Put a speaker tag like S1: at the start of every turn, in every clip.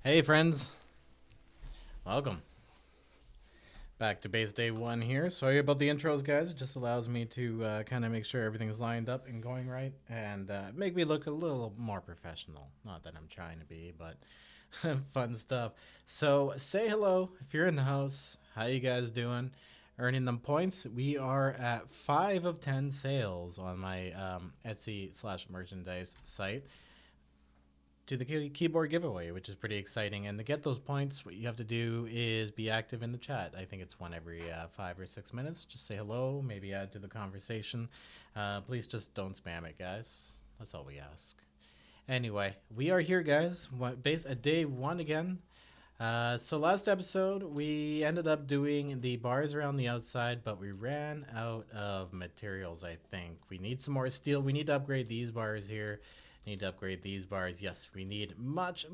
S1: Hey friends, welcome back to base day one here. Sorry about the intros, guys. It just allows me to kind of make sure everything's lined up and going right, and make me look a little more professional. Not that I'm trying to be, but fun stuff. So say hello if you're in the house. How you guys doing? Earning them points. We are at 5 of 10 sales on my Etsy/merchandise site to the keyboard giveaway, which is pretty exciting. And to get those points, what you have to do is be active in the chat. I think it's one every 5 or 6 minutes. Just say hello, maybe add to the conversation. Please just don't spam it, guys. That's all we ask. Anyway, we are here, guys. Day one again. So last episode, we ended up doing the bars around the outside, but we ran out of materials, I think. We need some more steel. We need to upgrade these bars here. Need to upgrade these bars. Yes, we need much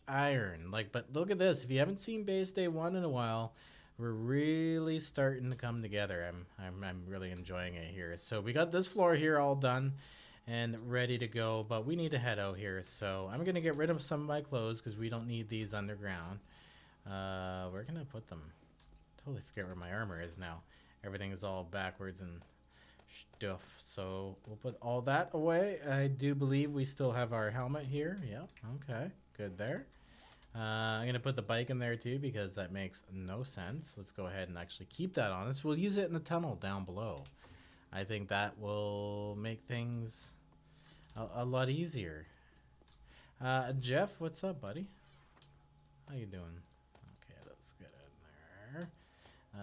S1: iron. But look at this. If you haven't seen base day one in a while, we're really starting to come together. I'm really enjoying it here. So we got this floor here all done and ready to go, but we need to head out here. So I'm gonna get rid of some of my clothes because we don't need these underground. Where can I put them? Totally forget where my armor is now. Everything is all backwards and stuff, so we'll put all that away. I do believe we still have our helmet here. Yep, okay, good there. I'm gonna put the bike in there too because that makes no sense. Let's go ahead and actually keep that on us. We'll use it in the tunnel down below. I think that will make things a lot easier. Jeff, what's up, buddy? How you doing? Okay, let's get in there.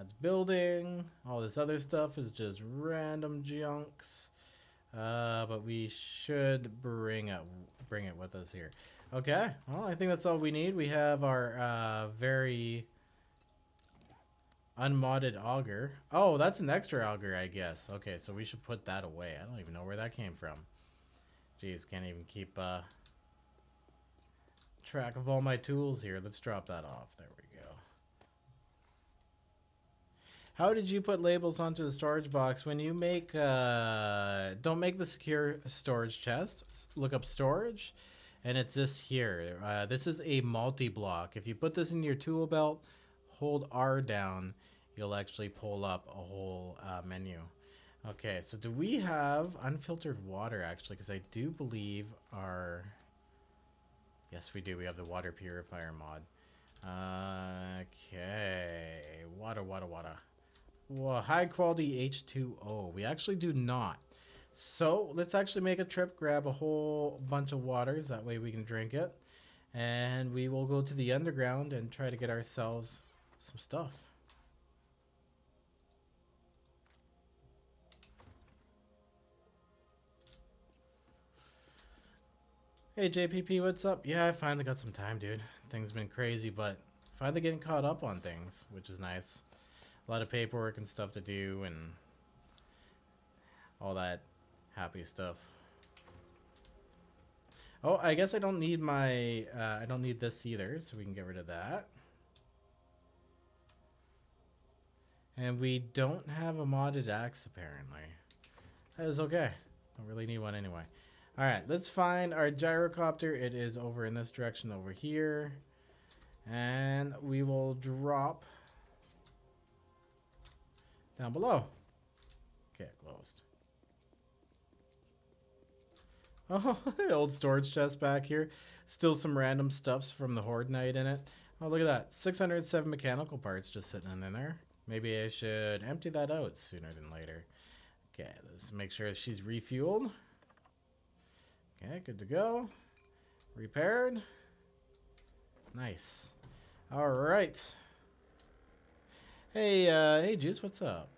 S1: It's building. All this other stuff is just random junks. But we should bring it with us here. Okay, well, I think that's all we need. We have our very unmodded auger. Oh, that's an extra auger, I guess. Okay, so we should put that away. I don't even know where that came from. Jeez, can't even keep track of all my tools here. Let's drop that off. There we go. How did you put labels onto the storage box? When you make, don't make the secure storage chest. Look up storage, and it's this here. This is a multi-block. If you put this in your tool belt, hold R down, you'll actually pull up a whole menu. Okay, so do we have unfiltered water, actually? Because I do believe our... Yes, we do. We have the water purifier mod. Okay, water. Well, high quality H2O. We actually do not. So let's actually make a trip, grab a whole bunch of waters. That way we can drink it. And we will go to the underground and try to get ourselves some stuff. Hey JPP, what's up? Yeah, I finally got some time, dude. Things been crazy, but finally getting caught up on things, which is nice. A lot of paperwork and stuff to do and all that happy stuff. Oh, I guess I don't need my, I don't need this either, so we can get rid of that. And we don't have a modded axe, apparently. That is okay. Don't really need one anyway. Alright, let's find our gyrocopter. It is over in this direction over here. And we will drop down below. Okay, closed. Oh, old storage chest back here. Still some random stuffs from the Horde Night in it. Oh, look at that. 607 mechanical parts just sitting in there. Maybe I should empty that out sooner than later. Okay, let's make sure she's refueled. Okay, good to go. Repaired. Nice. All right. Hey, hey, Juice, what's up?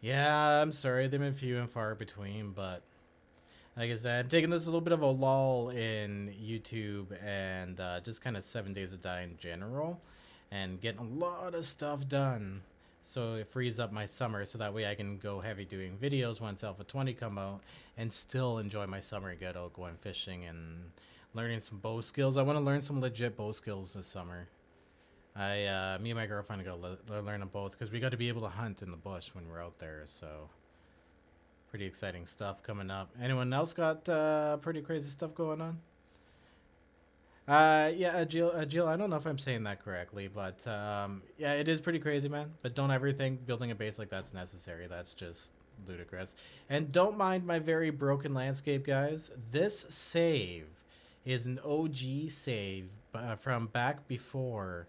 S1: Yeah, I'm sorry. They've been few and far between, but like I said, I'm taking this a little bit of a lull in YouTube and just kind of 7 Days of Die in general and getting a lot of stuff done. So it frees up my summer so that way I can go heavy doing videos once Alpha 20 come out and still enjoy my summer and get out going fishing and learning some bow skills. I want to learn some legit bow skills this summer. Me and my girlfriend are going to learn them both because we got to be able to hunt in the bush when we're out there. So pretty exciting stuff coming up. Anyone else got pretty crazy stuff going on? Yeah, Jill, I don't know if I'm saying that correctly, but yeah, it is pretty crazy, man. But don't ever think building a base like that's necessary. That's just ludicrous. And don't mind my very broken landscape, guys. This save is an OG save from back before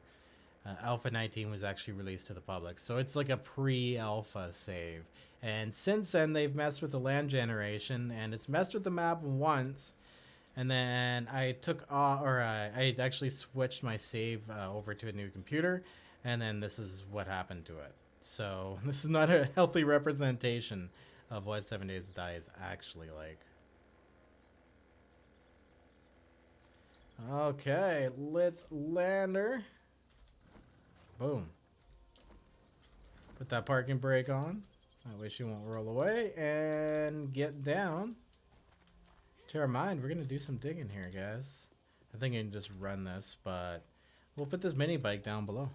S1: Alpha 19 was actually released to the public. So it's like a pre-alpha save. And since then, they've messed with the land generation, and it's messed with the map once. And then I I actually switched my save over to a new computer, and then this is what happened to it. So this is not a healthy representation of what 7 Days to Die is actually like. Okay, let's land her. Boom. Put that parking brake on. That way she won't roll away, and get down. To our mind, we're going to do some digging here, guys. I think I can just run this, but we'll put this mini bike down below.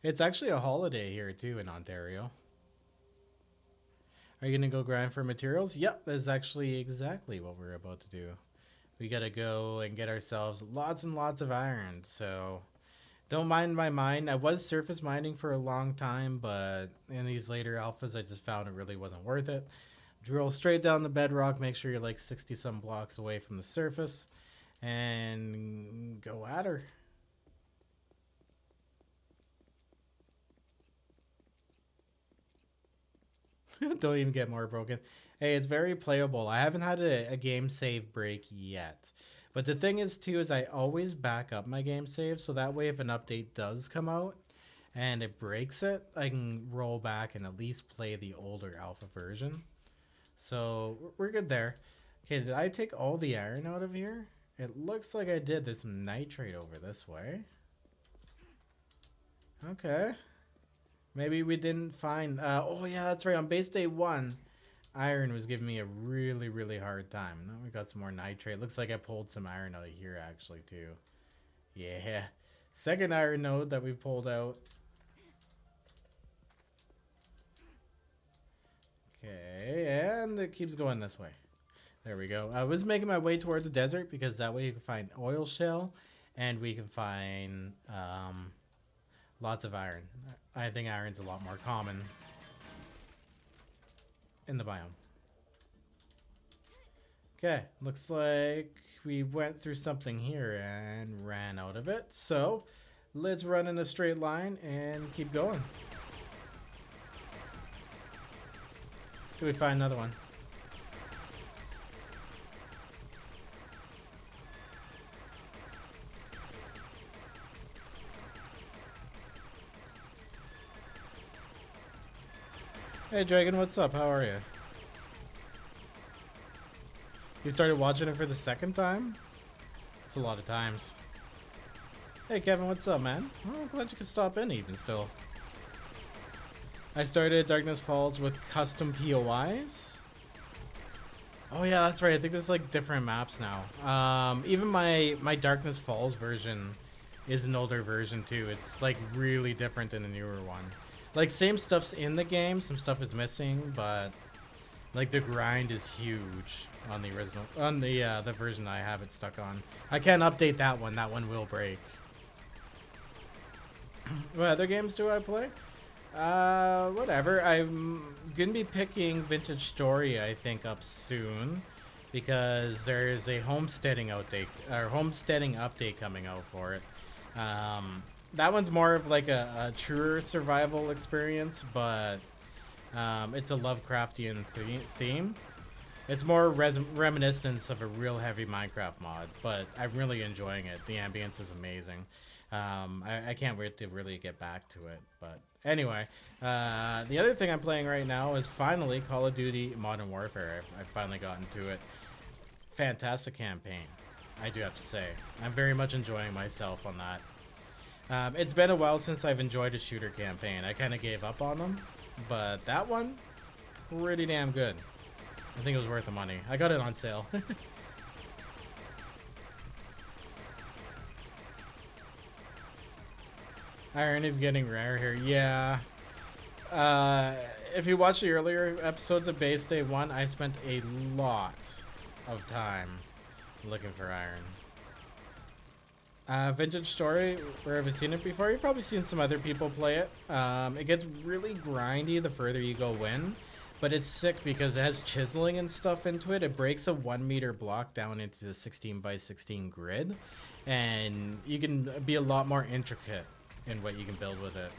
S1: It's actually a holiday here, too, in Ontario. Are you going to go grind for materials? Yep, that's actually exactly what we're about to do. We got to go and get ourselves lots and lots of iron, so... Don't mind my mine. I was surface mining for a long time, but in these later alphas, I just found it really wasn't worth it. Drill straight down the bedrock, make sure you're like 60 some blocks away from the surface, and go at her. Don't even get more broken. Hey, it's very playable. I haven't had a game save break yet. But the thing is, too, is I always back up my game save, so that way if an update does come out and it breaks it, I can roll back and at least play the older alpha version. So we're good there. Okay, did I take all the iron out of here? It looks like I did. There's some nitrate over this way. Okay. Maybe we didn't find... oh, yeah, that's right. On base day 1... Iron was giving me a really, really hard time. Now we got some more nitrate. Looks like I pulled some iron out of here, actually, too. Yeah. Second iron node that we pulled out. Okay, and it keeps going this way. There we go. I was making my way towards the desert because that way you can find oil shell and we can find lots of iron. I think iron's a lot more common in the biome. Okay, looks like we went through something here and ran out of it. So let's run in a straight line and keep going. Till we find another one. Hey Dragon, what's up? How are you? You started watching it for the second time? It's a lot of times. Hey Kevin, what's up, man? Oh, I'm glad you could stop in even still. I started Darkness Falls with custom POIs. Oh yeah, that's right. I think there's like different maps now. Even my Darkness Falls version is an older version too. It's like really different than the newer one. Like, same stuff's in the game, some stuff is missing, but like the grind is huge on the original, on the version I have it stuck on. I can't update that one will break. What other games do I play? Whatever. I'm gonna be picking Vintage Story, I think, up soon, because there's a homesteading update coming out for it. That one's more of like a truer survival experience, but it's a Lovecraftian theme. It's more reminiscence of a real heavy Minecraft mod, but I'm really enjoying it. The ambience is amazing. I can't wait to really get back to it. But anyway, the other thing I'm playing right now is finally Call of Duty Modern Warfare. I've finally gotten to it. Fantastic campaign, I do have to say. I'm very much enjoying myself on that. It's been a while since I've enjoyed a shooter campaign. I kind of gave up on them, but that one, pretty damn good. I think it was worth the money. I got it on sale. Iron is getting rare here. Yeah. if you watch the earlier episodes of Base Day 1, I spent a lot of time looking for iron. Vintage Story, where have you seen it before? You've probably seen some other people play it. It gets really grindy the further you go in, but it's sick because it has chiseling and stuff into it. It breaks a 1 meter block down into the 16 by 16 grid, and you can be a lot more intricate in what you can build with it.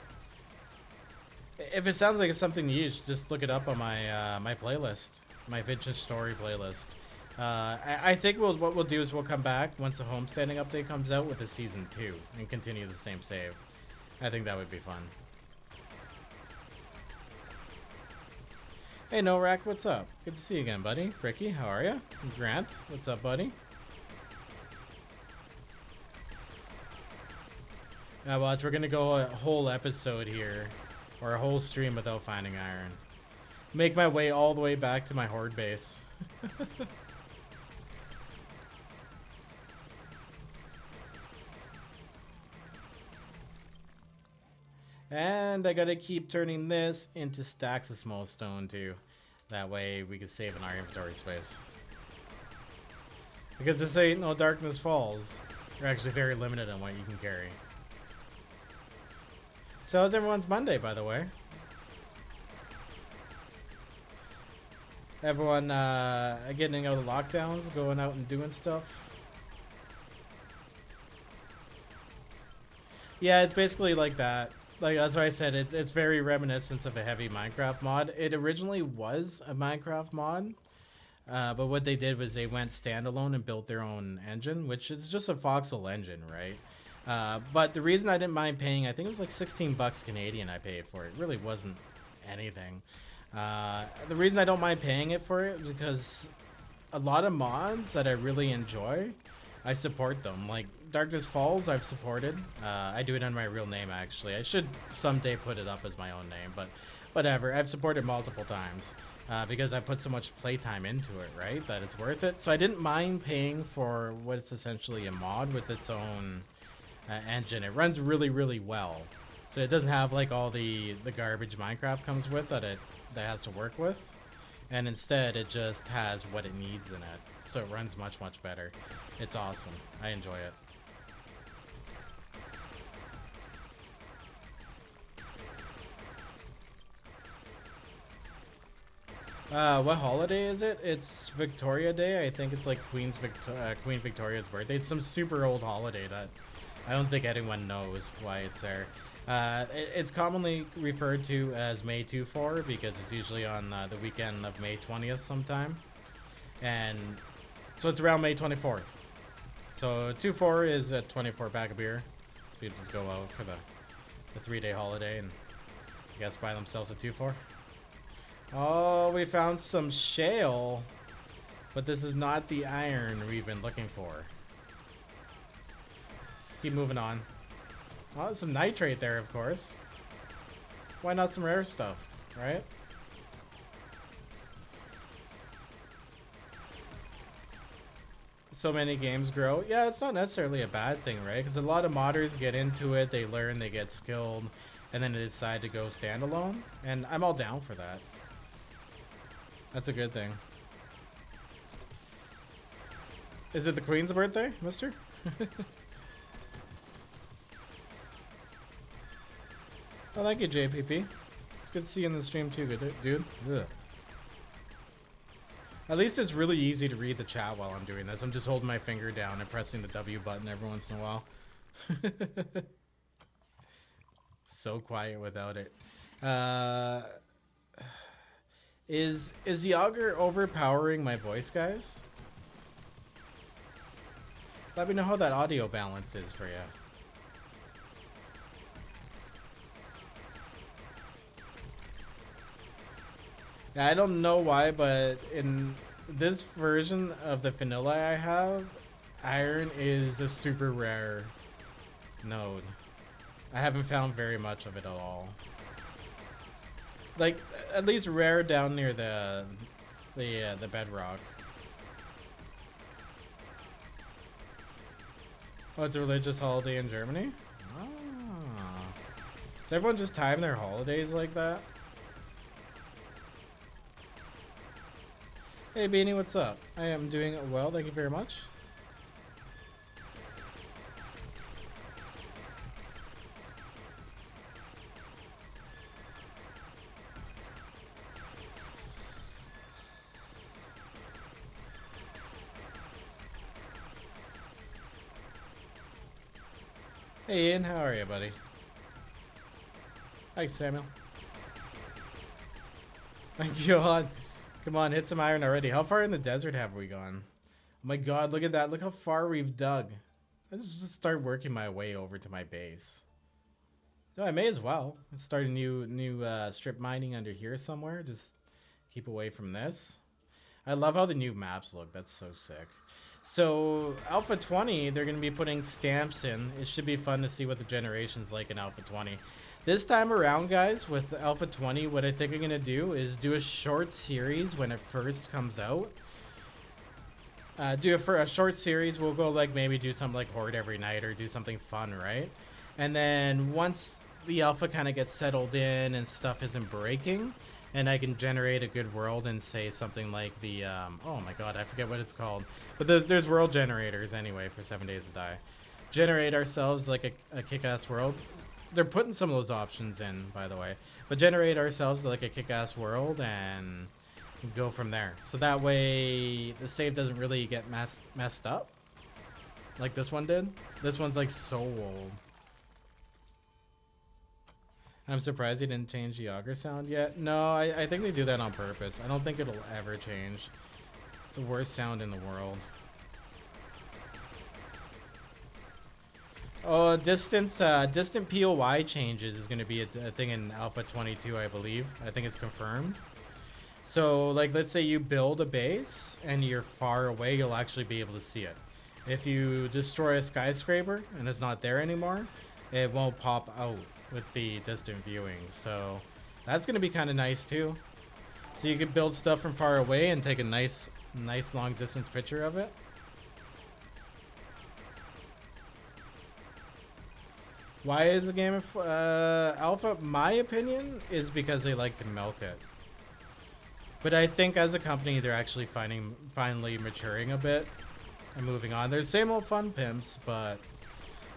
S1: If it sounds like it's something you use, just look it up on my my playlist, my Vintage Story playlist. I think what we'll do is we'll come back once the homesteading update comes out with the season 2 and continue the same save. I think that would be fun. Hey Norak, what's up? Good to see you again, buddy. Ricky, how are you? Grant, what's up, buddy? Now watch, we're gonna go a whole episode here, or a whole stream without finding iron. Make my way all the way back to my horde base. And I gotta keep turning this into stacks of small stone too. That way we can save in our inventory space. Because this ain't no Darkness Falls. You're actually very limited on what you can carry. So how's everyone's Monday, by the way? Everyone getting out of lockdowns, going out and doing stuff? Yeah, it's basically like that. Like, that's why I said it's very reminiscent of a heavy Minecraft mod. It originally was a Minecraft mod, but what they did was they went standalone and built their own engine, which is just a voxel engine, right? But the reason I didn't mind paying, I think it was like 16 bucks Canadian I paid for it. It really wasn't anything. The reason I don't mind paying it for it is because a lot of mods that I really enjoy, I support them. Like Darkness Falls, I've supported. I do it under my real name, actually. I should someday put it up as my own name, but whatever. I've supported multiple times because I put so much playtime into it, right? That it's worth it. So I didn't mind paying for what is essentially a mod with its own engine. It runs really, really well. So it doesn't have like all the garbage Minecraft comes with that has to work with. And instead, it just has what it needs in it. So it runs much, much better. It's awesome. I enjoy it. What holiday is it? It's Victoria Day. I think it's like Queen Victoria's birthday. It's some super old holiday that I don't think anyone knows why it's there. It's commonly referred to as May 24 because it's usually on the weekend of May 20th sometime. And so it's around May 24th. So 24 is a 24 pack of beer. So people just go out for the 3-day holiday and I guess buy themselves a 24. Oh, we found some shale. But this is not the iron we've been looking for. Let's keep moving on. Oh, some nitrate there, of course. Why not some rare stuff, right? So many games grow. Yeah, it's not necessarily a bad thing, right? Because a lot of modders get into it, they learn, they get skilled, and then they decide to go standalone. And I'm all down for that. That's a good thing. Is it the Queen's birthday, mister? Oh, thank you, JPP. It's good to see you in the stream too, good dude. Ugh. At least it's really easy to read the chat while I'm doing this. I'm just holding my finger down and pressing the W button every once in a while. So quiet without it. Is the auger overpowering my voice, guys? Let me know how that audio balance is for you. Yeah, I don't know why, but in this version of the vanilla I have, iron is a super rare node. I haven't found very much of it at all. Like, at least rare down near the bedrock. Oh, it's a religious holiday in Germany? Ah. Does everyone just time their holidays like that? Hey Beanie, what's up? I am doing well, thank you very much. Hey Ian, how are you, buddy? Hi Samuel. My god. Come on, hit some iron already. How far in the desert have we gone? Oh my god, look at that. Look how far we've dug. Let's just start working my way over to my base. No, I may as well. Let's start a new strip mining under here somewhere. Just keep away from this. I love how the new maps look. That's so sick. So, Alpha 20, they're going to be putting stamps in. It should be fun to see what the generation's like in Alpha 20. This time around, guys, with Alpha 20, what I think I'm going to do is do a short series when it first comes out. For a short series, we'll go like maybe do something like Horde every night or do something fun, right? And then once the alpha kind of gets settled in and stuff isn't breaking, and I can generate a good world and say something like the, oh my god, I forget what it's called. But there's world generators anyway for 7 Days to Die. Generate ourselves like a kick-ass world. They're putting some of those options in, by the way. But generate ourselves like a kick-ass world and go from there. So that way the save doesn't really get messed up like this one did. This one's like so old. I'm surprised he didn't change the auger sound yet. No, I think they do that on purpose. I don't think it'll ever change. It's the worst sound in the world. Oh, distant POI changes is going to be a thing in Alpha 22, I believe. I think it's confirmed. So, like, let's say you build a base and you're far away, you'll actually be able to see it. If you destroy a skyscraper and it's not there anymore, it won't pop out with the distant viewing. So, that's going to be kind of nice too. So you can build stuff from far away and take a nice long distance picture of it. Why is the game alpha? My opinion is because they like to milk it. But I think as a company, they're actually finally maturing a bit and moving on. There's same old fun pimps, but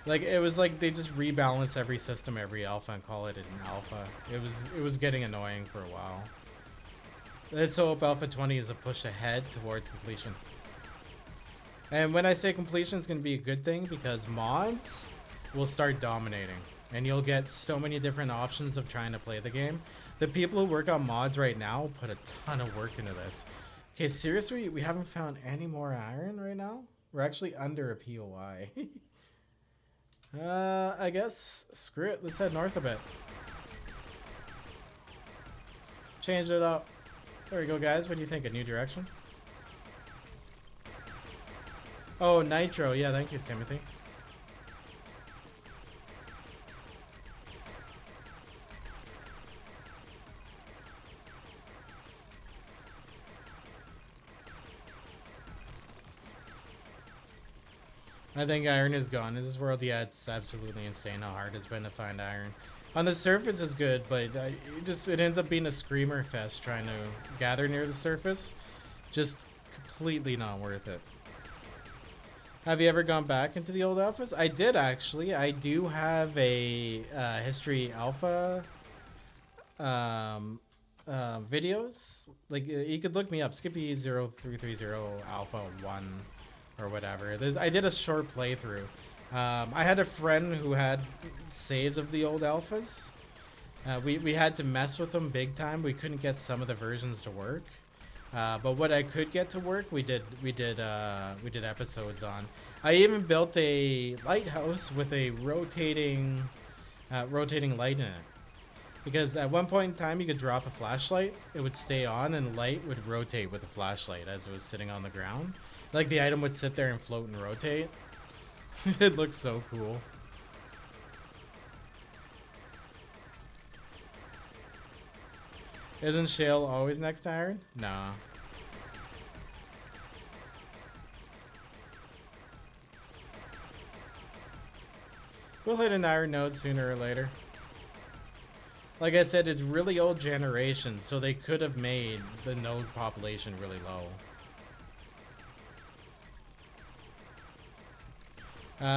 S1: like it was like they just rebalance every system every alpha and call it an alpha. It was getting annoying for a while. Let's hope Alpha 20 is a push ahead towards completion. And when I say completion, it's going to be a good thing because mods will start dominating and you'll get so many different options of trying to play the game. The people who work on mods right now put a ton of work into this. Okay, seriously, we haven't found any more iron right now? We're actually under a POI. I guess, screw it, let's head north a bit. Change it up. There we go, guys. What do you think? A new direction? Oh, Nitro. Yeah, thank you, Timothy. I think iron is gone in this world. Yeah, it's absolutely insane how hard it's been to find iron. On the surface it's good, but it ends up being a screamer fest trying to gather near the surface. Just completely not worth it. Have you ever gone back into the old alphas? I did actually. I do have a history alpha videos. Like you could look me up, Skippy0330 Alpha 1 or whatever. I did a short playthrough. I had a friend who had saves of the old alphas. We had to mess with them big time. We couldn't get some of the versions to work. But what I could get to work, we did episodes on. I even built a lighthouse with a rotating light in it. Because at one point in time, you could drop a flashlight, it would stay on, and the light would rotate with the flashlight as it was sitting on the ground. Like the item would sit there and float and rotate. It looks so cool. Isn't shale always next to iron? Nah. We'll hit an iron node sooner or later. Like I said, it's really old generation, so they could have made the node population really low.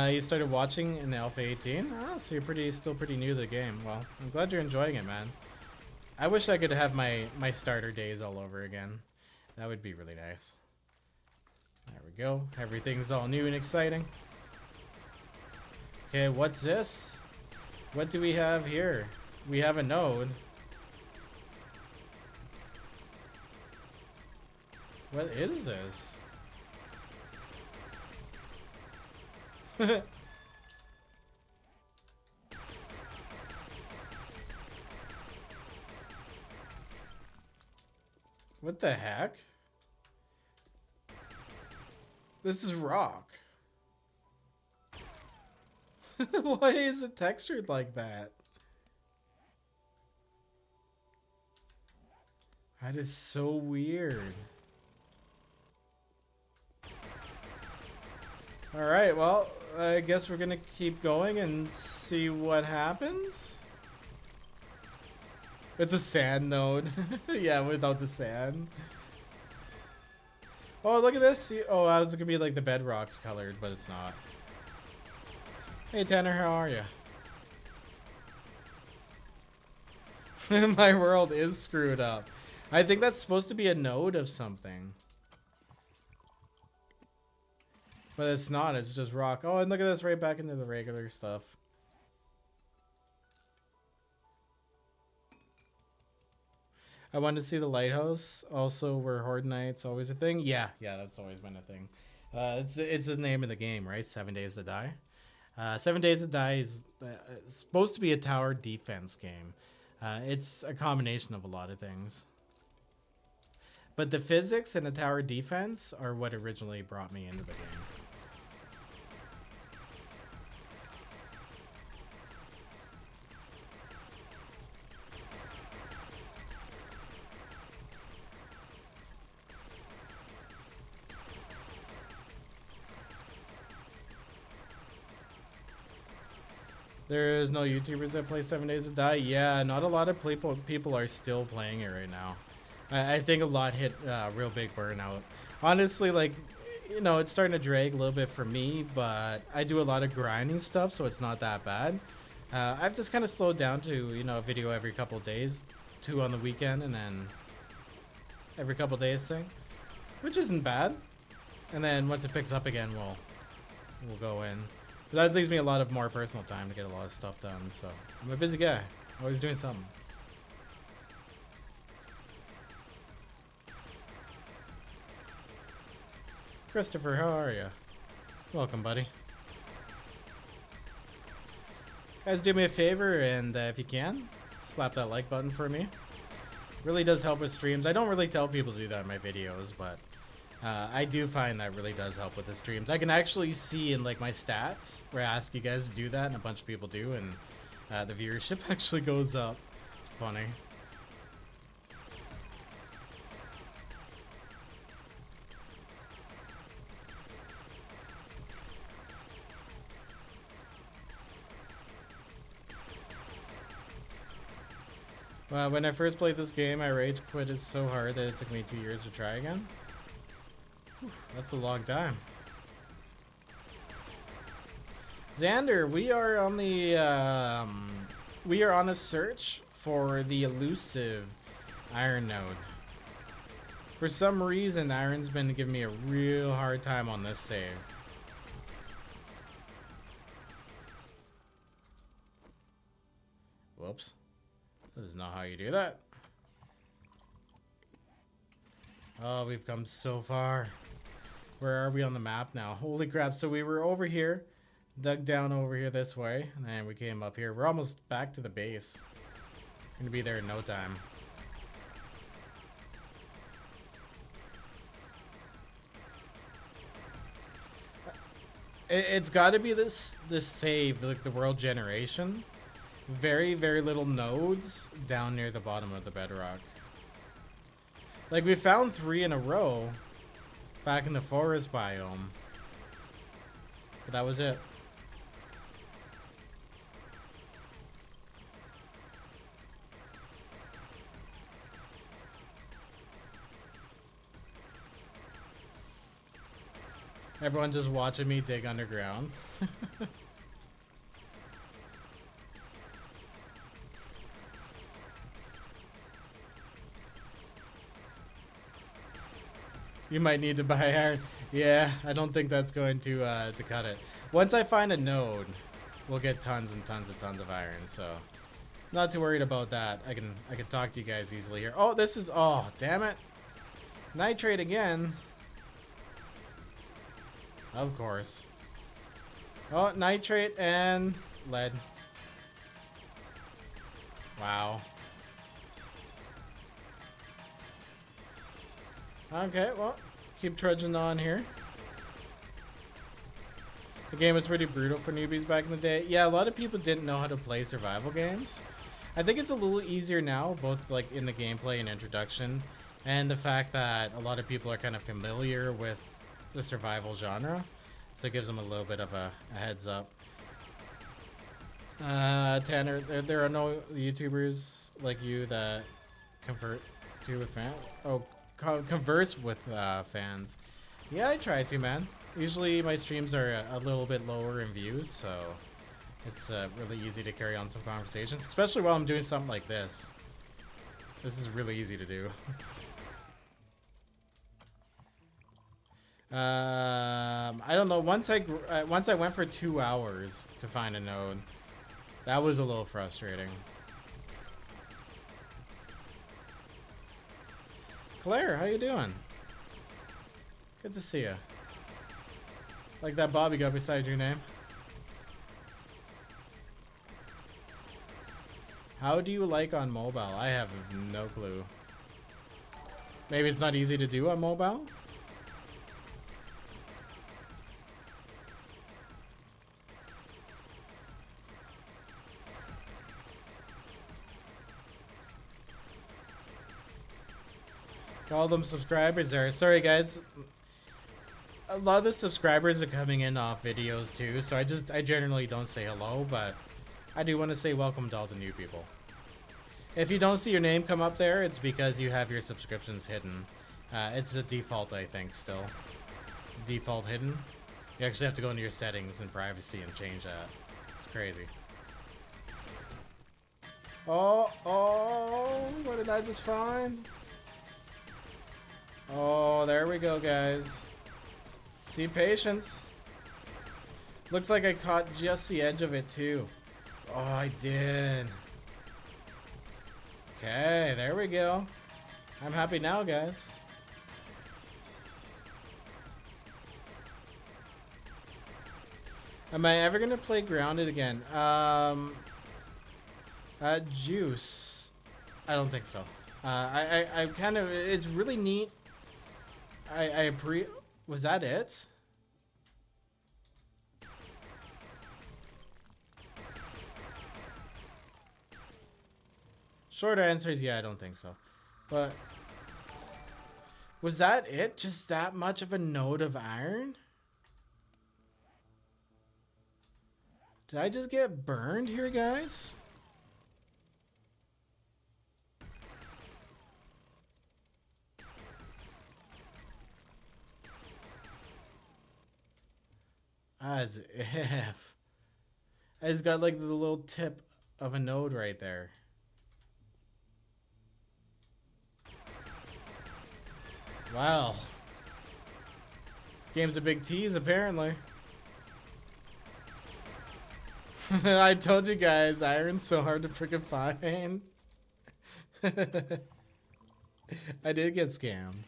S1: You started watching in the Alpha 18? Oh, so you're still pretty new to the game. Well, I'm glad you're enjoying it, man. I wish I could have my starter days all over again. That would be really nice. There we go. Everything's all new and exciting. Okay, what's this? What do we have here? We have a node. What is this? What the heck? This is rock. Why is it textured like that? That is so weird. Alright, well, I guess we're gonna keep going and see what happens. It's a sand node. Yeah, without the sand. Oh, look at this. Oh, I was gonna be like the bedrock's colored, but it's not. Hey Tanner, how are you? My world is screwed up. I think that's supposed to be a node of something. But it's not, it's just rock. Oh, and look at this, right back into the regular stuff. I wanted to see the lighthouse. Also, were Horde Nights always a thing? Yeah, that's always been a thing. It's the name of the game, right? 7 Days to Die. 7 Days to Die is supposed to be a tower defense game. It's a combination of a lot of things. But the physics and the tower defense are what originally brought me into the game. There is no YouTubers that play 7 Days to Die. Yeah, not a lot of people are still playing it right now. I think a lot hit real big burnout. Honestly, like, you know, it's starting to drag a little bit for me, but I do a lot of grinding stuff, so it's not that bad. I've just kind of slowed down to, you know, a video every couple days, 2 on the weekend, and then every couple days thing, which isn't bad. And then once it picks up again, we'll go in. But that leaves me a lot of more personal time to get a lot of stuff done, so I'm a busy guy, always doing something. Christopher, how are you? Welcome, buddy. Guys, do me a favor, and if you can, slap that like button for me. Really does help with streams. I don't really tell people to do that in my videos, but I do find that really does help with the streams. I can actually see in like my stats where I ask you guys to do that, and a bunch of people do, and the viewership actually goes up. It's funny. When I first played this game, I rage quit it so hard that it took me 2 years to try again. Whew, that's a long time. Xander, we are on a search for the elusive iron node. For some reason, iron's been giving me a real hard time on this save. Whoops. That is not how you do that. Oh, we've come so far. Where are we on the map now? Holy crap. So we were over here, dug down over here this way, and then we came up here. We're almost back to the base. Gonna be there in no time. It's got to be this save, like the world generation. Very, very little nodes down near the bottom of the bedrock. Like, we found 3 in a row back in the forest biome. But that was it. Everyone just watching me dig underground. You might need to buy iron. Yeah, I don't think that's going to cut it. Once I find a node, we'll get tons and tons and tons of iron. So, not too worried about that. I can talk to you guys easily here. Oh, this is, oh, damn it. Nitrate again. Of course. Oh, nitrate and lead. Wow. Okay, well, keep trudging on here. The game was pretty brutal for newbies back in the day. Yeah, a lot of people didn't know how to play survival games. I think it's a little easier now, both like in the gameplay and introduction, and the fact that a lot of people are kind of familiar with the survival genre, so it gives them a little bit of a heads up. Tanner, there are no YouTubers like you that convert to with fans. Oh, converse with fans. Yeah, I try to, man. Usually my streams are a little bit lower in views, so it's really easy to carry on some conversations, especially while I'm doing something like this. This is really easy to do. I don't know. Once I went for 2 hours to find a node, that was a little frustrating. Claire, how you doing? Good to see you. Like that Bob you got beside your name. How do you like on mobile? I have no clue. Maybe it's not easy to do on mobile? All them subscribers there. Sorry guys. A lot of the subscribers are coming in off videos too, so I generally don't say hello, but I do want to say welcome to all the new people. If you don't see your name come up there, it's because you have your subscriptions hidden. It's the default, I think, still. Default hidden. You actually have to go into your settings and privacy and change that. It's crazy. Oh, what did I just find? Oh, there we go, guys. See, patience. Looks like I caught just the edge of it, too. Oh, I did. Okay, there we go. I'm happy now, guys. Am I ever gonna play Grounded again? Juice. I don't think so. I kind of, it's really neat. Was that it? Short answer is yeah, I don't think so. But was that it? Just that much of a node of iron? Did I just get burned here, guys? As if. I just got like the little tip of a node right there. Wow. This game's a big tease, apparently. I told you guys, iron's so hard to freaking find. I did get scammed.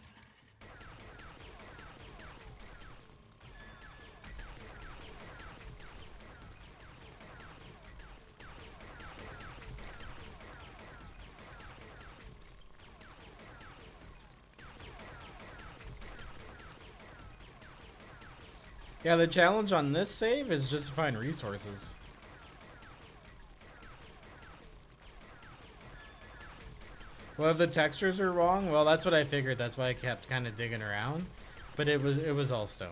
S1: Yeah, the challenge on this save is just to find resources. Well, if the textures are wrong, well, that's what I figured. That's why I kept kind of digging around. But it was all stone.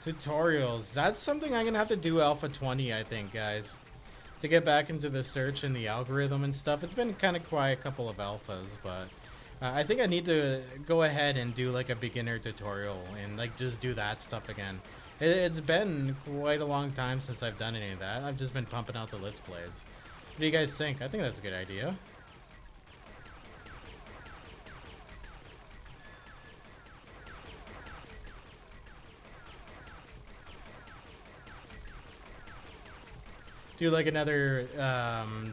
S1: Tutorials. That's something I'm gonna have to do Alpha 20, I think, guys. To get back into the search and the algorithm and stuff. It's been kind of quiet, a couple of alphas, but I think I need to go ahead and do like a beginner tutorial and like just do that stuff again. It's been quite a long time since I've done any of that. I've just been pumping out the Let's Plays. What do you guys think? I think that's a good idea. Do like another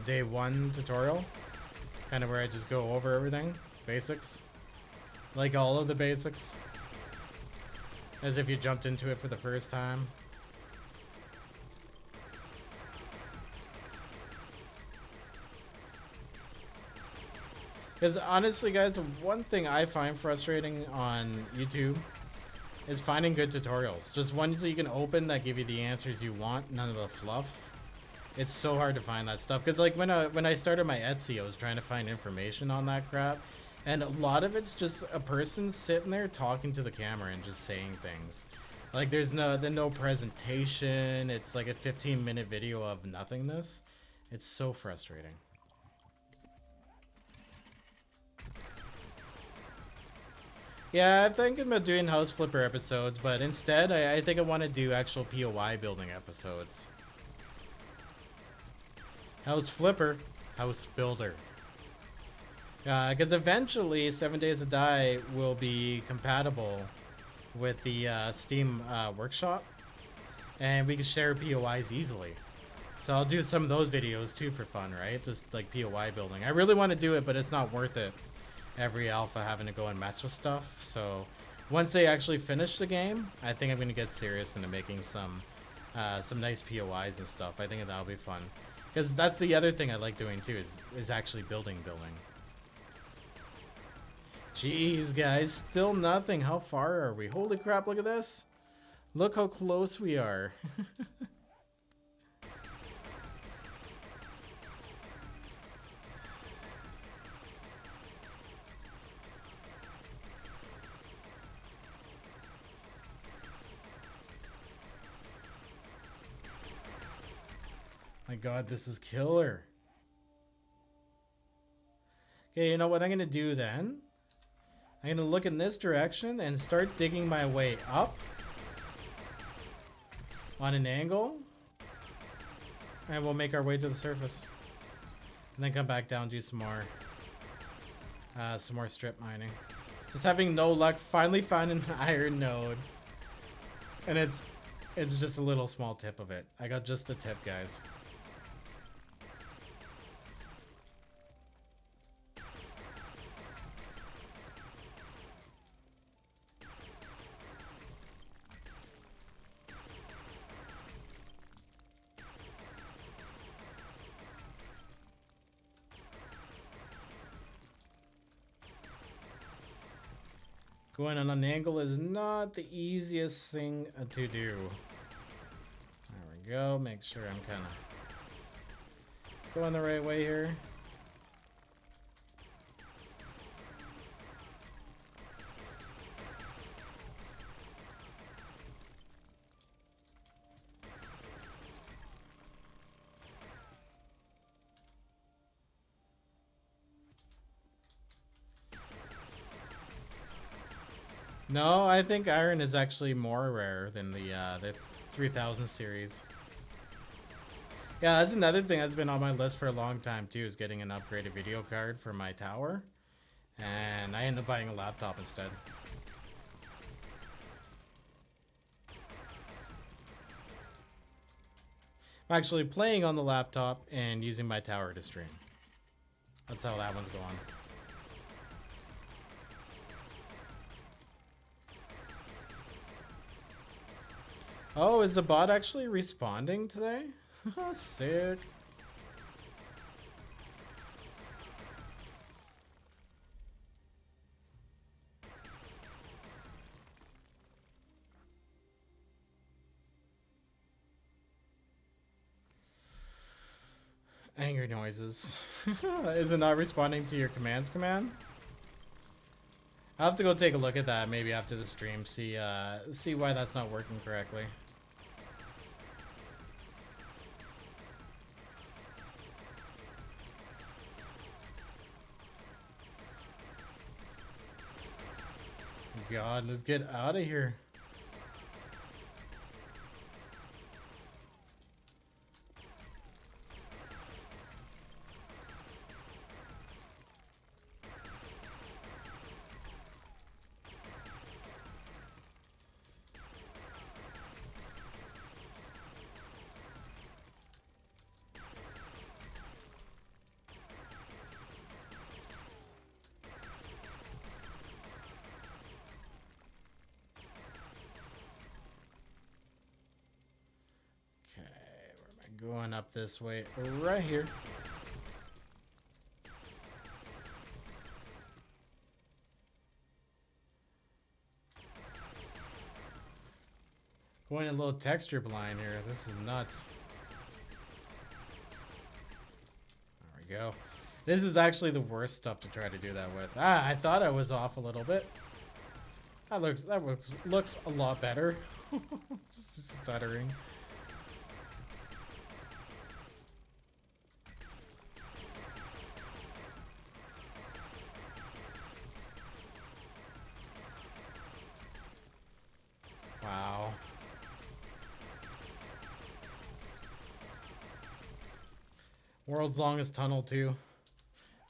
S1: day one tutorial, kind of where I just go over everything, basics, like all of the basics, as if you jumped into it for the first time. Because honestly, guys, one thing I find frustrating on YouTube is finding good tutorials. Just ones that you can open that give you the answers you want, none of the fluff. It's so hard to find that stuff. Because like when I started my Etsy, I was trying to find information on that crap. And a lot of it's just a person sitting there talking to the camera and just saying things. Like there's no presentation. It's like a 15-minute video of nothingness. It's so frustrating. Yeah, I'm thinking about doing house flipper episodes, but instead I think I want to do actual POI building episodes. House flipper, house builder. Because eventually 7 Days to Die will be compatible with the Steam workshop, and we can share POIs easily. So I'll do some of those videos too for fun, right? Just like POI building. I really want to do it, but it's not worth it. Every alpha having to go and mess with stuff. So once they actually finish the game, I think I'm going to get serious into making some nice POIs and stuff. I think that'll be fun. Because that's the other thing I like doing too, is actually building. Jeez, guys, still nothing. How far are we? Holy crap, look at this. Look how close we are. My god, this is killer. Okay, you know what I'm gonna do then? I'm gonna look in this direction and start digging my way up on an angle, and we'll make our way to the surface, and then come back down, do some more strip mining. Just having no luck. Finally found an iron node, and it's just a little small tip of it. I got just a tip, guys. Going on an angle is not the easiest thing to do. There we go. Make sure I'm kind of going the right way here. No, I think iron is actually more rare than the 3000 series. Yeah, that's another thing that's been on my list for a long time too, is getting an upgraded video card for my tower. And I ended up buying a laptop instead. I'm actually playing on the laptop and using my tower to stream. That's how that one's going. Oh, is the bot actually responding today? Sick. Angry noises. Is it not responding to your commands command? I'll have to go take a look at that maybe after the stream, see why that's not working correctly. God, let's get out of here. Going up this way, right here. Going a little texture blind here. This is nuts. There we go. This is actually the worst stuff to try to do that with. Ah, I thought I was off a little bit. That looks a lot better. Just stuttering. Wow. World's longest tunnel too.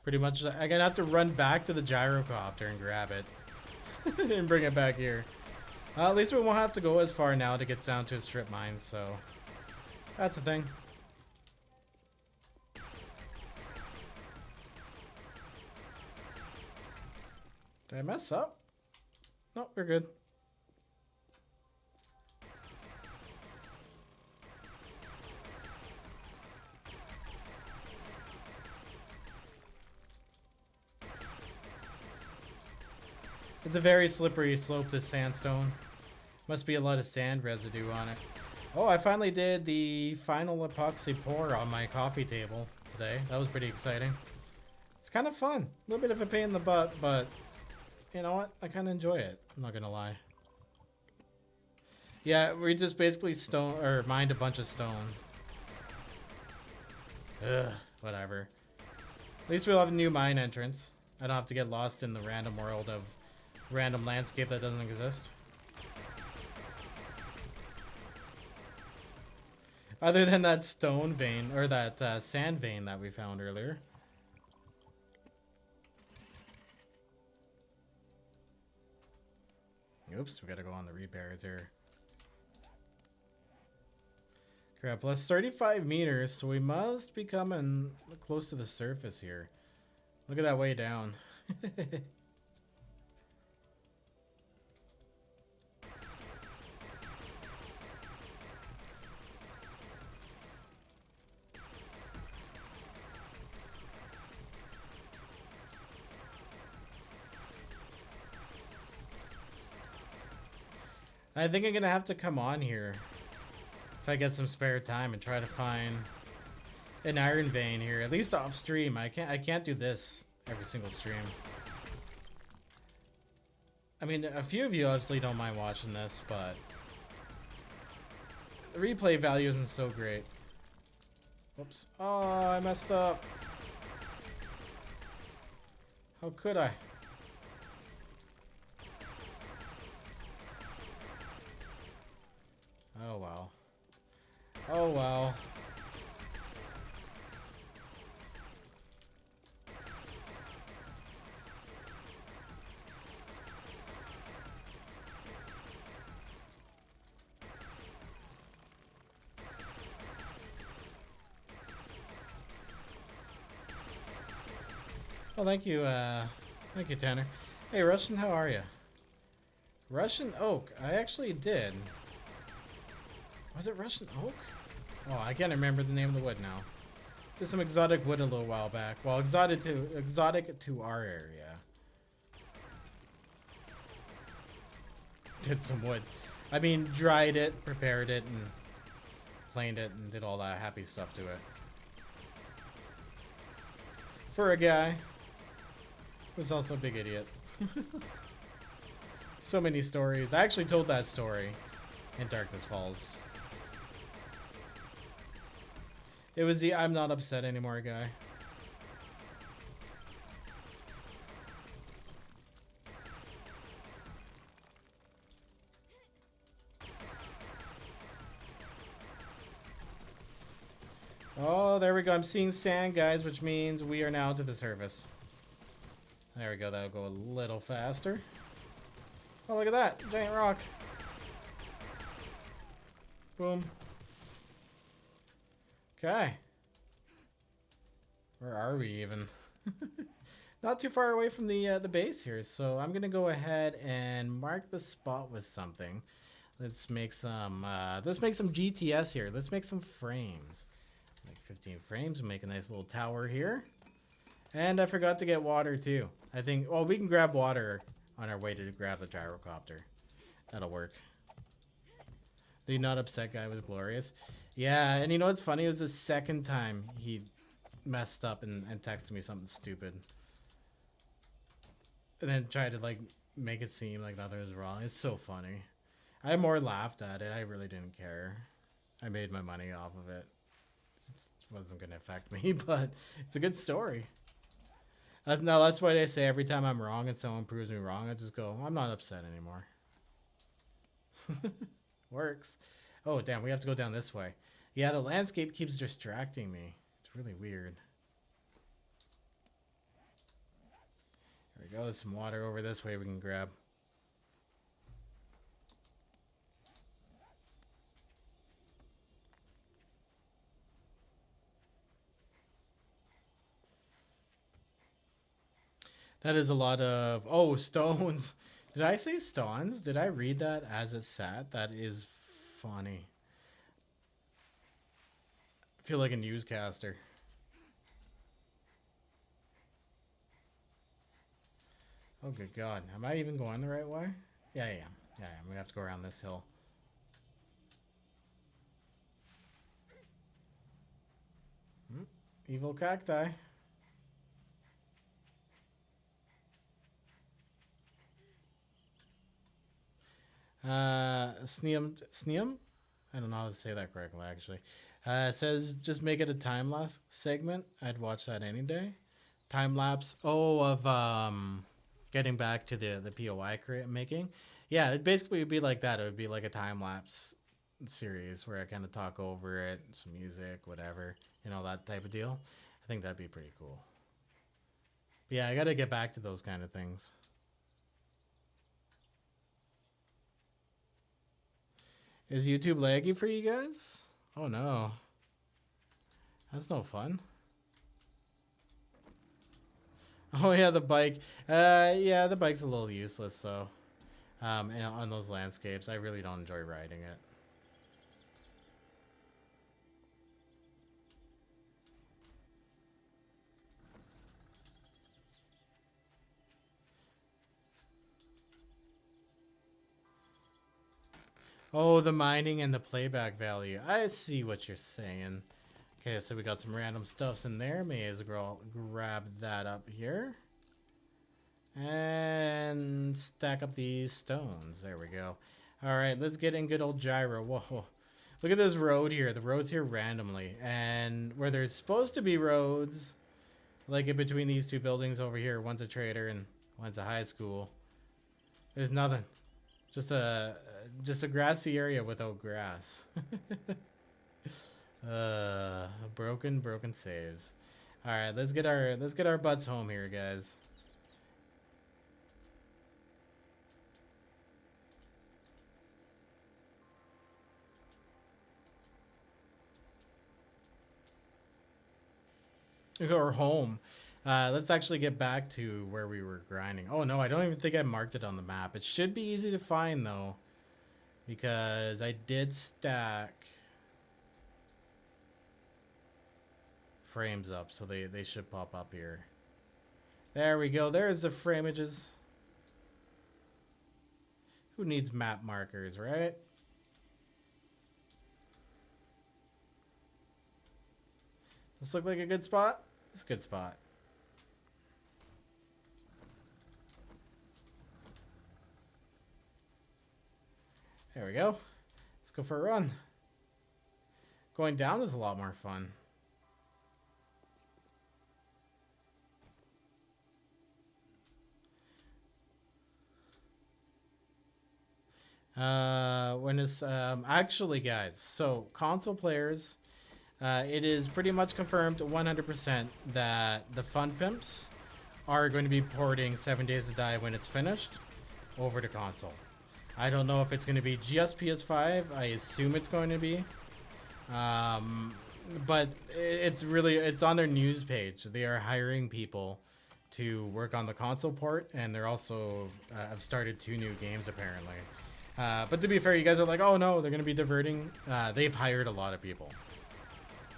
S1: Pretty much, I'm gonna have to run back to the gyrocopter and grab it. And bring it back here. At least we won't have to go as far now to get down to a strip mine, so that's the thing. Did I mess up? No, we're good. It's a very slippery slope, this sandstone. Must be a lot of sand residue on it. Oh, I finally did the final epoxy pour on my coffee table today. That was pretty exciting. It's kind of fun. A little bit of a pain in the butt, but you know what? I kind of enjoy it. I'm not gonna lie. Yeah, we just basically mined a bunch of stone. Ugh, whatever. At least we'll have a new mine entrance. I don't have to get lost in the random world of random landscape that doesn't exist. Other than that stone vein, or that sand vein that we found earlier. Oops, we gotta go on the repairs here. Crap, plus 35 meters, so we must be coming close to the surface here. Look at that way down. I think I'm gonna have to come on here if I get some spare time and try to find an iron vein here, at least off stream. I can't do this every single stream. I mean, a few of you obviously don't mind watching this, but the replay value isn't so great. Whoops. Oh, I messed up. How could I? Oh well. Oh well. Well, thank you, Tanner. Hey, Russian, how are you? Russian oak. I actually did. Was it Russian oak? Oh, I can't remember the name of the wood now. Did some exotic wood a little while back. Well, exotic to our area. Did some wood. I mean, dried it, prepared it, and planed it, and did all that happy stuff to it. For a guy who's also a big idiot. So many stories. I actually told that story in Darkness Falls. It was the I'm not upset anymore guy. Oh, there we go. I'm seeing sand, guys, which means we are now to the surface. There we go. That'll go a little faster. Oh, look at that. Giant rock. Boom. Okay. Where are we even? Not too far away from the base here, so I'm gonna go ahead and mark the spot with something. Let's make some GTS here. Let's make some frames. Make 15 frames. Make a nice little tower here. And I forgot to get water too. I think. Well, we can grab water on our way to grab the gyrocopter. That'll work. The not upset guy was glorious. Yeah, and you know what's funny? It was the second time he messed up and texted me something stupid. And then tried to like make it seem like nothing was wrong. It's so funny. I more laughed at it. I really didn't care. I made my money off of it. It wasn't going to affect me, but it's a good story. No, that's what I say every time I'm wrong and someone proves me wrong. I just go, I'm not upset anymore. Works. Oh, damn, we have to go down this way. Yeah, the landscape keeps distracting me. It's really weird. There we go. There's some water over this way we can grab. That is a lot of... Oh, stones. Did I say stones? Did I read that as it sat? That is funny. I feel like a newscaster. Oh, good God. Am I even going the right way? Yeah, I am. Yeah, I'm going to have to go around this hill. Evil cacti. Sneum? I don't know how to say that correctly, actually. It says, just make it a time-lapse segment. I'd watch that any day. Time-lapse. Oh, of getting back to the POI making. Yeah, it basically would be like that. It would be like a time-lapse series where I kind of talk over it, some music, whatever. You know, that type of deal. I think that'd be pretty cool. But yeah, I got to get back to those kind of things. Is YouTube laggy for you guys? Oh no. That's no fun. Oh yeah, the bike. Yeah, the bike's a little useless, so on those landscapes, I really don't enjoy riding it. Oh, the mining and the playback value. I see what you're saying. Okay, so we got some random stuffs in there. May as well grab that up here. And stack up these stones. There we go. All right, let's get in good old gyro. Whoa. Look at this road here. The road's here randomly. And where there's supposed to be roads, like in between these two buildings over here, one's a trader and one's a high school, there's nothing. Just a grassy area without grass. Broken saves. All right, let's get our butts home here, guys. Or home. Let's actually get back to where we were grinding. Oh no, I don't even think I marked it on the map. It should be easy to find though, because I did stack frames up, so they should pop up here. There we go. There's the framages. Who needs map markers, right? This look like a good spot? It's a good spot. There we go. Let's go for a run. Going down is a lot more fun. When is actually, guys, so console players, it is pretty much confirmed 100% that the Fun Pimps are going to be porting 7 Days to Die when it's finished over to console. I don't know if it's going to be just PS5. I assume it's going to be. But it's on their news page. They are hiring people to work on the console port, and they're also have started 2 new games apparently. But to be fair, you guys are like, oh no, they're going to be diverting. They've hired a lot of people.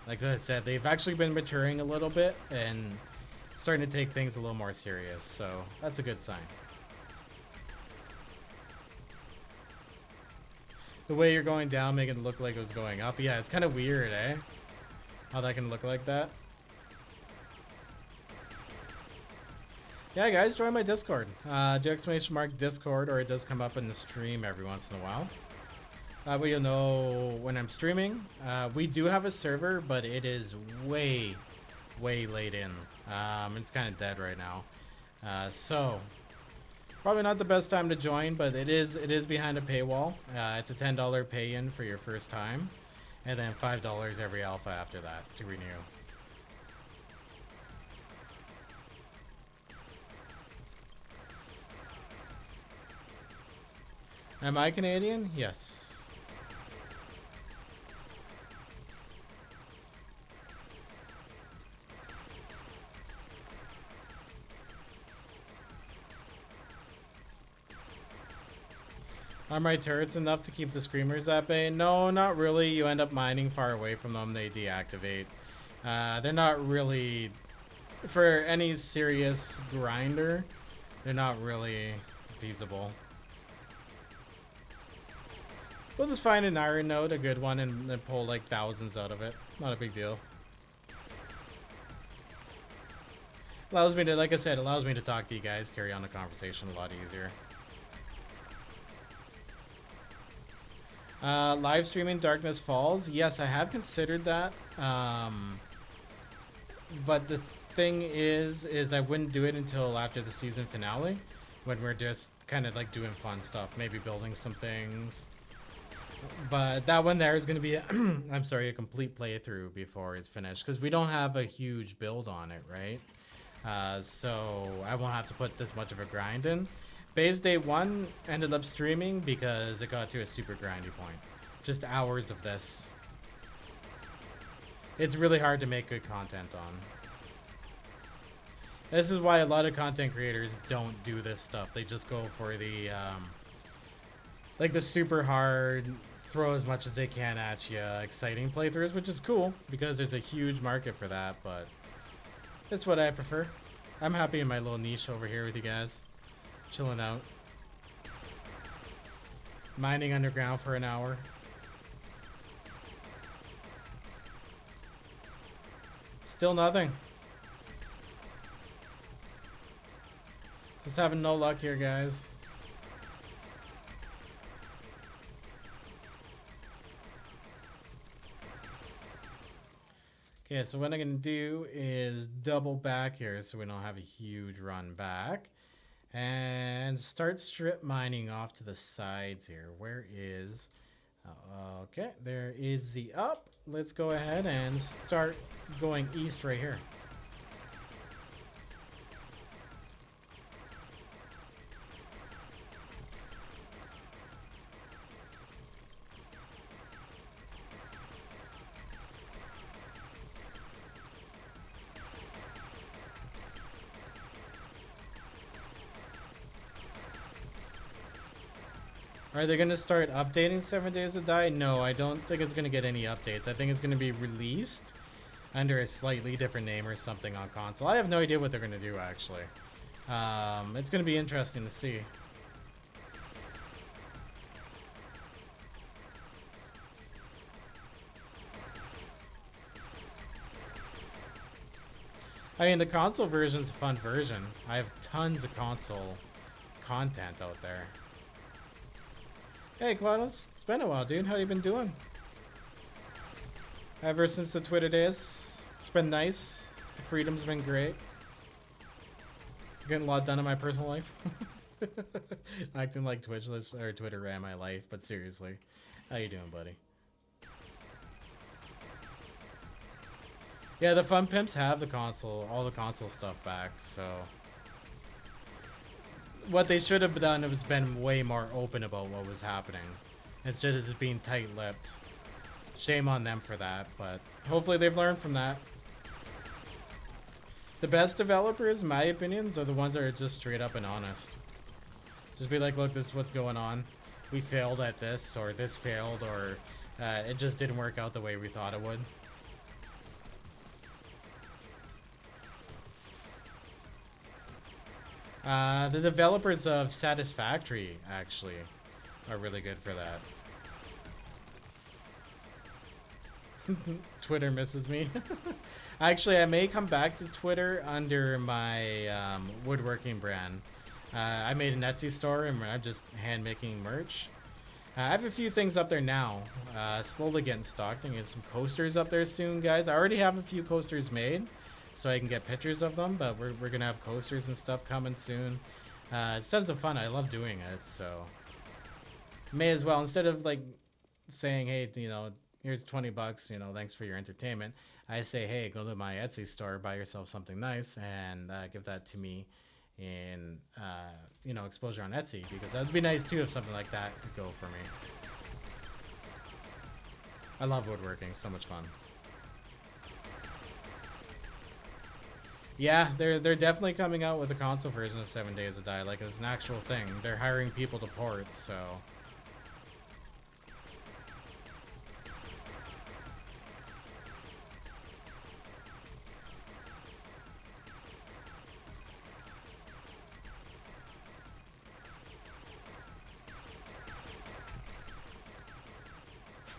S1: Like I said, they've actually been maturing a little bit and starting to take things a little more serious. So that's a good sign. The way you're going down, making it look like it was going up. Yeah, it's kind of weird, eh? How that can look like that. Yeah, guys, join my Discord. Do !mark Discord, or it does come up in the stream every once in a while. That way you'll know when I'm streaming. We do have a server, but it is way late in. It's kind of dead right now. So probably not the best time to join, but it is behind a paywall. It's a $10 pay-in for your first time, and then $5 every alpha after that to renew. Am I Canadian? Yes. Are my turrets enough to keep the screamers at bay? No, not really. You end up mining far away from them. They deactivate. They're not really, for any serious grinder, they're not really feasible. We'll just find an iron node, a good one, and then pull like thousands out of it. Not a big deal. Allows me to, like I said, allows me to talk to you guys, carry on the conversation a lot easier. Live streaming Darkness Falls. Yes, I have considered that. But the thing is I wouldn't do it until after the season finale, when we're just kind of like doing fun stuff, maybe building some things. But that one there is going to be, I'm sorry, a complete playthrough before it's finished, because we don't have a huge build on it, right? So I won't have to put this much of a grind in. Base Day 1 ended up streaming because it got to a super grindy point. Just hours of this. It's really hard to make good content on. This is why a lot of content creators don't do this stuff. They just go for the, like the super hard, throw as much as they can at you, exciting playthroughs, which is cool because there's a huge market for that, but it's what I prefer. I'm happy in my little niche over here with you guys. Chilling out. Mining underground for an hour. Still nothing. Just having no luck here, guys. Okay, so what I'm gonna do is double back here so we don't have a huge run back. And start strip mining off to the sides here. Where is... okay, there is the up. Let's go ahead and start going east right here. Are they going to start updating 7 Days to Die? No, I don't think it's going to get any updates. I think it's going to be released under a slightly different name or something on console. I have no idea what they're going to do, actually. It's going to be interesting to see. I mean, the console version's a fun version. I have tons of console content out there. Hey, Claudius. It's been a while, dude. How you been doing? Ever since the Twitter days, it's been nice. Freedom's been great. Getting a lot done in my personal life. Acting like Twitchless or Twitter ran my life, but seriously, how you doing, buddy? Yeah, the Fun Pimps have the console, all the console stuff back, so what they should have done was been way more open about what was happening instead of just being tight-lipped. Shame on them for that, but hopefully they've learned from that. The best developers, in my opinions, are the ones that are just straight up and honest. Just be like, look, this is what's going on. We failed at this, or this failed, or it just didn't work out the way we thought it would. The developers of Satisfactory, actually, are really good for that. Twitter misses me. Actually, I may come back to Twitter under my woodworking brand. I made an Etsy store and I'm just hand making merch. I have a few things up there now. Slowly getting stocked. I can get some coasters up there soon, guys. I already have a few coasters made, so I can get pictures of them. But we're gonna have coasters and stuff coming soon. It's tons of fun. I love doing it. So may as well, instead of like saying, hey, you know, here's 20 bucks, you know, thanks for your entertainment, I say, hey, go to my Etsy store, buy yourself something nice, and give that to me in, you know, exposure on Etsy, because that would be nice too if something like that could go for me. I love woodworking, so much fun. Yeah, they're definitely coming out with a console version of 7 Days to Die, like it's an actual thing. They're hiring people to port, so...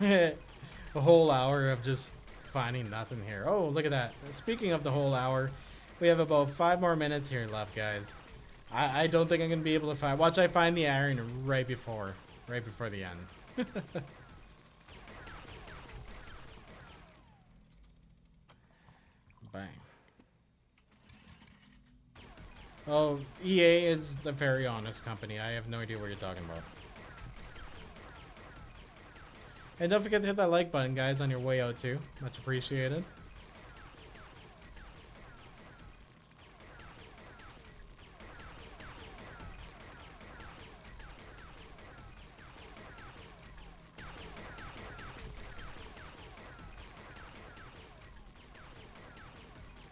S1: A whole hour of just finding nothing here. Oh, look at that. Speaking of the whole hour, we have about 5 more minutes here left, guys. I don't think I'm going to be able to find... Watch, I find the iron right before the end. Bang. Oh, EA is the very honest company. I have no idea what you're talking about. And don't forget to hit that like button, guys, on your way out, too. Much appreciated.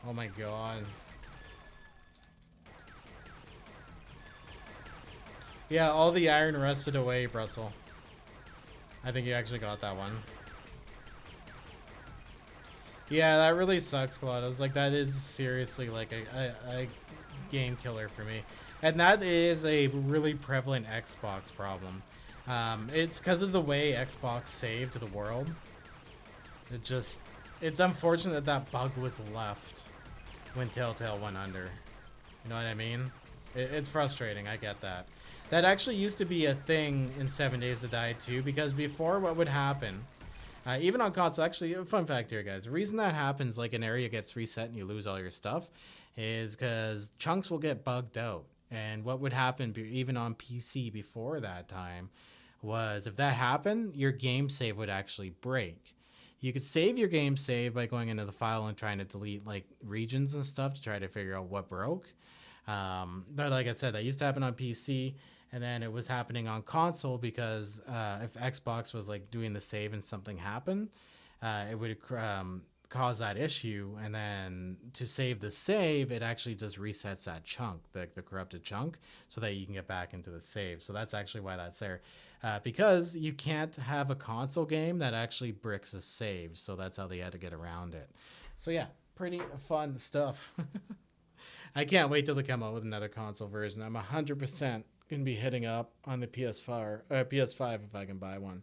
S1: Oh my god. Yeah, all the iron rusted away, Brussels. I think you actually got that one. Yeah, that really sucks, Claudius. Like, that is seriously like a game killer for me. And that is a really prevalent Xbox problem. It's because of the way Xbox saved the world. It's unfortunate that that bug was left when Telltale went under. You know what I mean? It's frustrating, I get that. That actually used to be a thing in 7 Days to Die too, because before what would happen, even on console, actually, a fun fact here, guys. The reason that happens, like an area gets reset and you lose all your stuff, is because chunks will get bugged out. And what would happen, even on PC before that time, was if that happened, your game save would actually break. You could save your game save by going into the file and trying to delete like regions and stuff to try to figure out what broke. But like I said, that used to happen on PC. And then it was happening on console because if Xbox was like doing the save and something happened, it would cause that issue. And then to save the save, it actually just resets that chunk, the corrupted chunk, so that you can get back into the save. So that's actually why that's there. Because you can't have a console game that actually bricks a save. So that's how they had to get around it. So yeah, pretty fun stuff. I can't wait till they come out with another console version. I'm 100% going to be hitting up on the PS5 if I can buy one.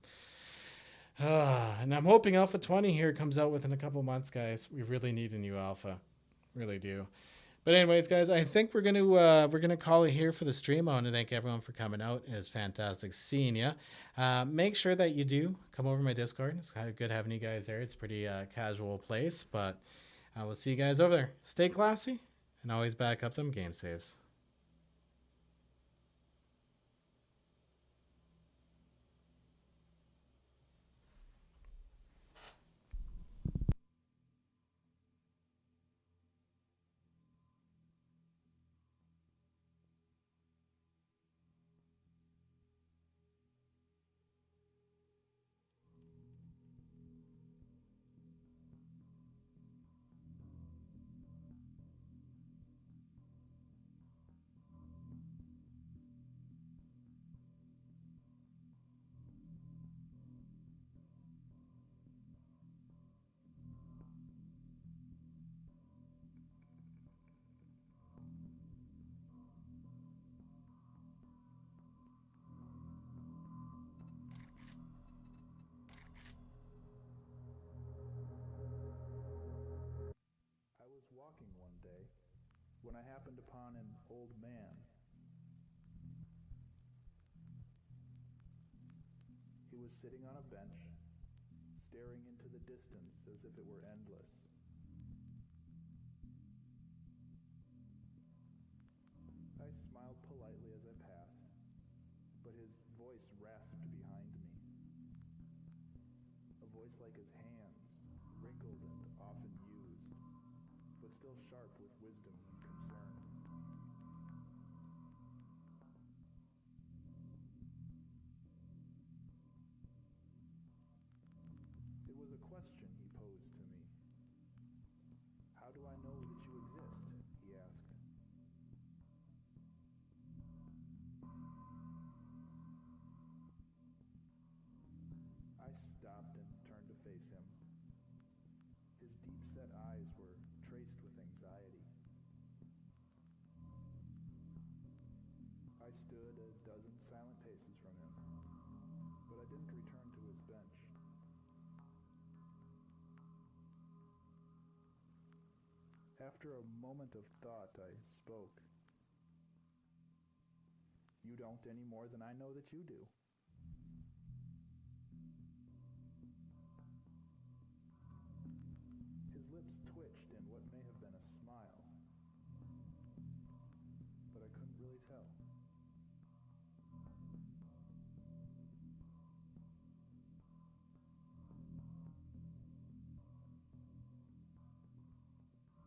S1: And I'm hoping Alpha 20 here comes out within a couple months, guys. We really need a new Alpha. Really do. But anyways, guys, I think we're gonna call it here for the stream. I want to thank everyone for coming out. It was fantastic seeing you. Make sure that you do come over to my Discord. It's kind of good having you guys there. It's a pretty casual place, but I will see you guys over there. Stay classy and always back up them game saves.
S2: I was walking one day when I happened upon an old man. He was sitting on a bench, staring into the distance as if it were endless. I smiled politely as I passed, but his voice rasped behind me. A voice like his hands, wrinkled and often used, but still sharp with wisdom and concern. It was a question he posed to me. How do I know that you exist? He asked. I stopped and turned to face him. His deep-set eyes were traced with anxiety. I stood a dozen silent paces from him, but I didn't return to his bench. After a moment of thought, I spoke. You don't any more than I know that you do. His lips twitched in what may have been a smile, but I couldn't really tell.